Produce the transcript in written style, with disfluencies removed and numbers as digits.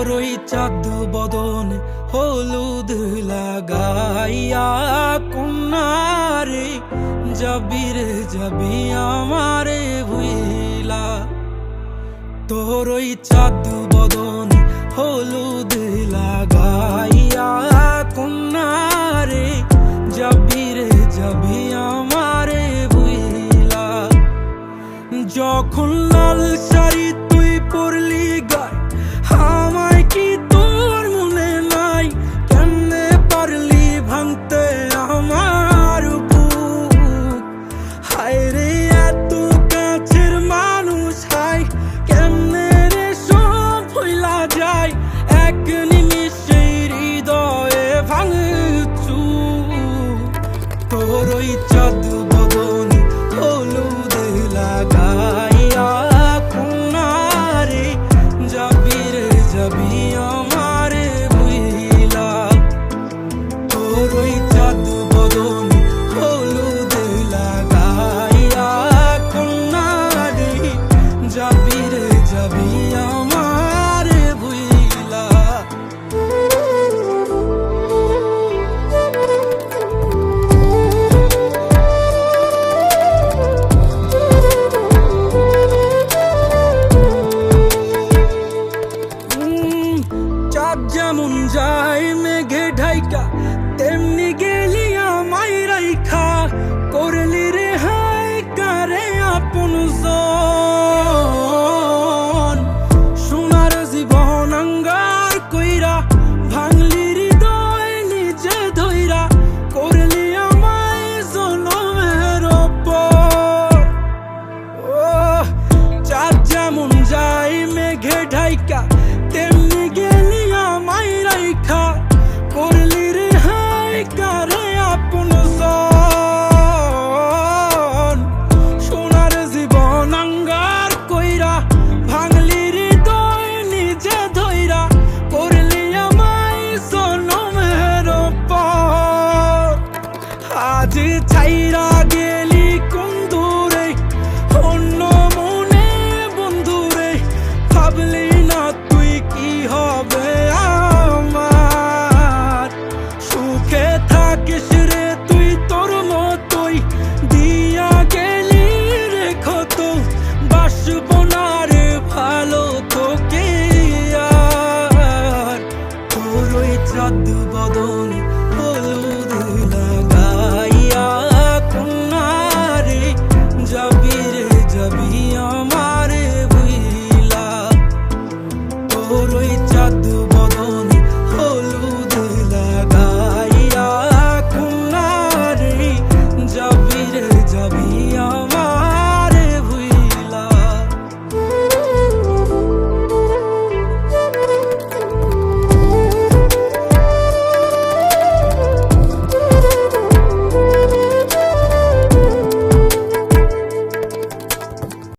তোর ওই চাঁদ বদনে হলুদ লাগাইয়া কন্যারে যাবি রে যাবি আমারে ভুইলা। তোর ওই চাঁদ বদনে হলুদ লাগাইয়া কন্যারে যাবি রে যাবি আমারে ভুইলা। যখন লাল শাড়ি তুই পরলি গায় আমায় কি তোর মনে নাই? কেমনে পারলি ভাঙতে আমার বুক? হায় রে এত কাছের মানুষ, হায় কেমনে রে সব ভুইলা যায় এক নিমিষে হৃদয়ে ভাঙচুর। তোর ওই চাঁদ বদনে হলুদ লাগাইয়া কন্যারে যাবি রে যাবি আমারে ভুইলা। তোর ওই চাঁদ বদনে হলুদ লাগাইয়া কন্যারে যাবি রে যাবি আমারে ভুইলা। চাঁদ যেমন যায় মেঘে ঢাইকা তেমনি গেলি আমায় রাইখা, করলি রে হায় কারে আপন জন। সোনার জীবন আঙ্গার কইরা ভাঙলি হৃদয় নিজে ধইরা, করলি আমায় জনমের উপর। ও চাঁদ যেমন যায় মেঘে ঢাইকা তেমনি গেলি আমায় রাইখা, করলি রে হায় কারে আপন জন। সোনার জীবন আঙ্গার কইরা ভাঙলি হৃদয় নিজে ধইরা, করলি আমায় জনমের উপর। আজ ছাইরা